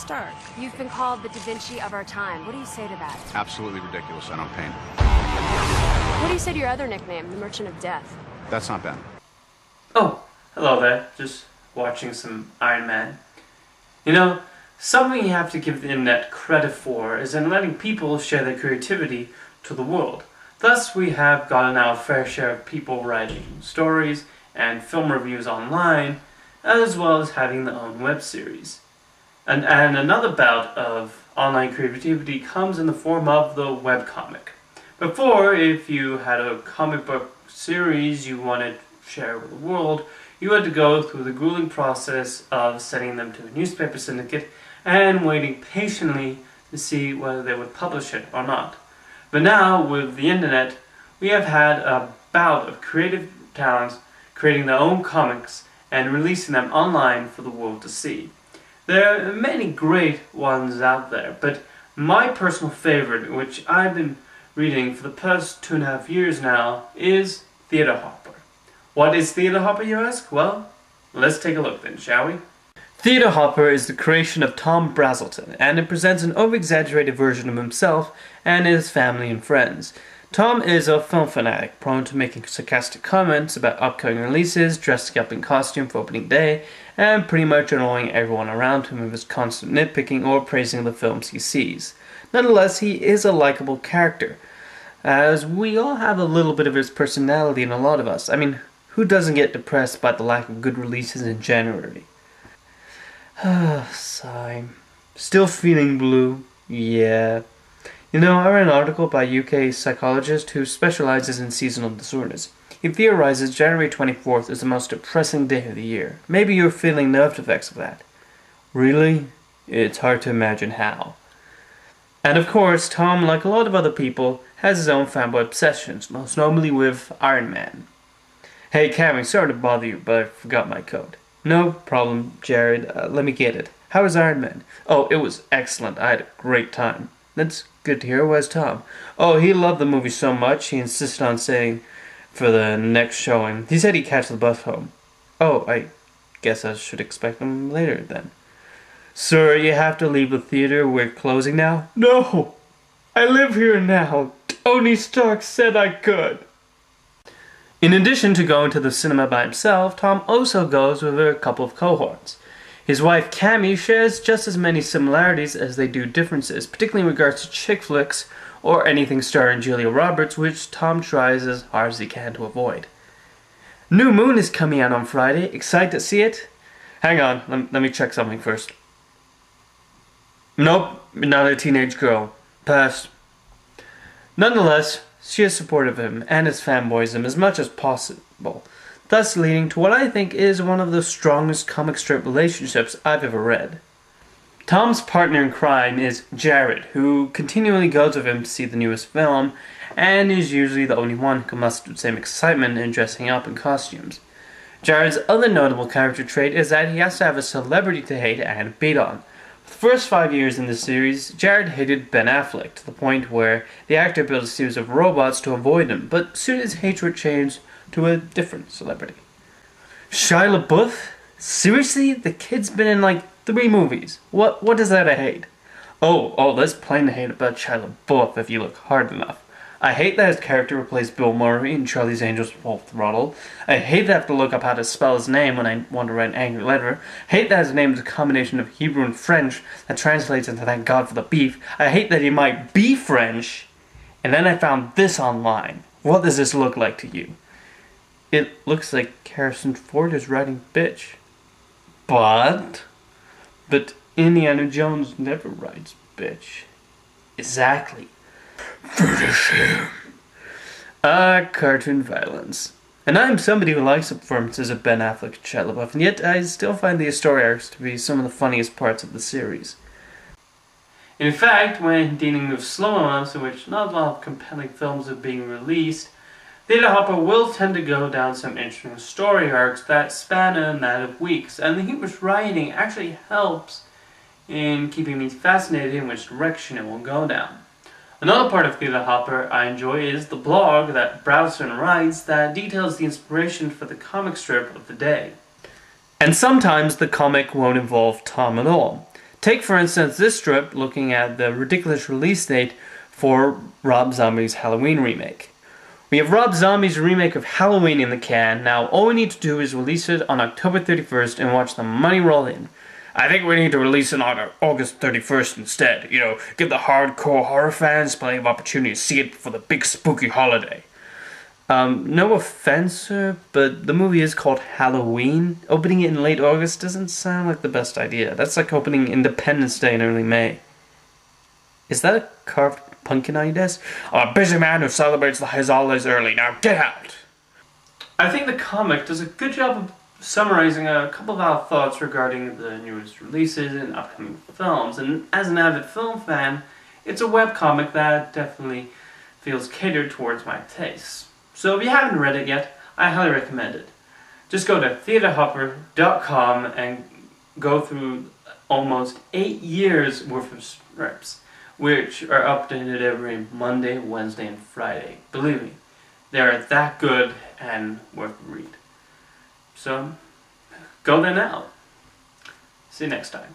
Stark. You've been called the Da Vinci of our time. What do you say to that? Absolutely ridiculous. I don't paint. What do you say to your other nickname, the Merchant of Death? That's not Ben. Oh, hello there. Just watching some Iron Man. You know, something you have to give the internet credit for is in letting people share their creativity to the world. Thus, we have gotten our fair share of people writing stories and film reviews online, as well as having their own web series. And another bout of online creativity comes in the form of the webcomic. Before, if you had a comic book series you wanted to share with the world, you had to go through the grueling process of sending them to a newspaper syndicate and waiting patiently to see whether they would publish it or not. But now, with the internet, we have had a bout of creative talents creating their own comics and releasing them online for the world to see. There are many great ones out there, but my personal favorite, which I've been reading for the past 2.5 years now, is Theater Hopper. What is Theater Hopper, you ask? Well, let's take a look then, shall we? Theater Hopper is the creation of Tom Brazelton, and it presents an over-exaggerated version of himself and his family and friends. Tom is a film fanatic, prone to making sarcastic comments about upcoming releases, dressing up in costume for opening day, and pretty much annoying everyone around him with his constant nitpicking or praising the films he sees. Nonetheless, he is a likable character, as we all have a little bit of his personality in a lot of us. I mean, who doesn't get depressed by the lack of good releases in January? Sigh. Still feeling blue? Yeah. You know, I read an article by a UK psychologist who specializes in seasonal disorders. He theorizes January 24th is the most depressing day of the year. Maybe you're feeling the after effects of that. Really? It's hard to imagine how. And of course, Tom, like a lot of other people, has his own fanboy obsessions, most notably with Iron Man. Hey Cammy, sorry to bother you, but I forgot my code. No problem, Jared. Let me get it. How was Iron Man? Oh, it was excellent. I had a great time. That's good to hear. Where's Tom? Oh, he loved the movie so much, he insisted on staying for the next showing. He said he'd catch the bus home. Oh, I guess I should expect him later then. Sir, you have to leave the theater. We're closing now? No! I live here now. Tony Stark said I could. In addition to going to the cinema by himself, Tom also goes with a couple of cohorts. His wife Cammy shares just as many similarities as they do differences, particularly in regards to chick flicks or anything starring Julia Roberts, which Tom tries as hard as he can to avoid. New Moon is coming out on Friday. Excited to see it? Hang on, let me check something first. Nope, not a teenage girl. Pass. Nonetheless, she is supportive of him and his fanboyism as much as possible, thus leading to what I think is one of the strongest comic strip relationships I've ever read. Tom's partner in crime is Jared, who continually goes with him to see the newest film, and is usually the only one who can muster the same excitement in dressing up in costumes. Jared's other notable character trait is that he has to have a celebrity to hate and beat on. For the first 5 years in the series, Jared hated Ben Affleck to the point where the actor built a series of robots to avoid him, but soon his hatred changed to a different celebrity. Shia LaBeouf? Seriously? The kid's been in like 3 movies. What is that I hate? Oh, there's plenty to hate about Shia LaBeouf if you look hard enough. I hate that his character replaced Bill Murray in Charlie's Angels Full Throttle. I hate that I have to look up how to spell his name when I want to write an angry letter. I hate that his name is a combination of Hebrew and French that translates into thank God for the beef. I hate that he might be French. And then I found this online. What does this look like to you? It looks like Harrison Ford is writing bitch. But Indiana Jones never writes bitch. Exactly. Finish him. Cartoon violence. And I'm somebody who likes the performances of Ben Affleck and Shia LaBeouf, and yet I still find the story arcs to be some of the funniest parts of the series. In fact, when dealing with slower months in which not a lot of compelling films are being released, Theater Hopper will tend to go down some interesting story arcs that span a matter of weeks, and the humorous writing actually helps in keeping me fascinated in which direction it will go down. Another part of Theater Hopper I enjoy is the blog that Brazelton writes that details the inspiration for the comic strip of the day. And sometimes the comic won't involve Tom at all. Take, for instance, this strip looking at the ridiculous release date for Rob Zombie's Halloween remake. We have Rob Zombie's remake of Halloween in the can. Now, all we need to do is release it on October 31st and watch the money roll in. I think we need to release it on August 31st instead. Give the hardcore horror fans plenty of opportunity to see it for the big spooky holiday. No offense, sir, but the movie is called Halloween. Opening it in late August doesn't sound like the best idea. That's like opening Independence Day in early May. Is that a carved pumpkin on your desk? I'm a busy man who celebrates his holidays early. Now get out! I think the comic does a good job of summarizing a couple of our thoughts regarding the newest releases and upcoming films. And as an avid film fan, it's a webcomic that definitely feels catered towards my tastes. So if you haven't read it yet, I highly recommend it. Just go to theaterhopper.com and go through almost 8 years worth of strips, which are updated every Monday, Wednesday, and Friday. Believe me, they're that good and worth the read. So, go there now. See you next time.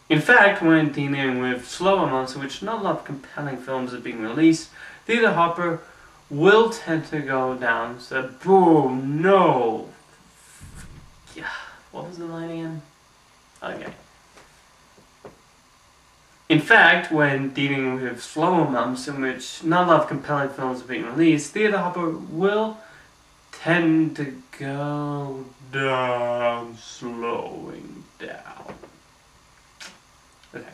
In fact, when dealing with slower months in which not a lot of compelling films are being released, Theater Hopper will tend to go down. So, boom, no. Yeah, what was the line again? Okay. In fact, when dealing with slower months in which not a lot of compelling films are being released, Theater Hopper will tend to go down, slowing down. Okay.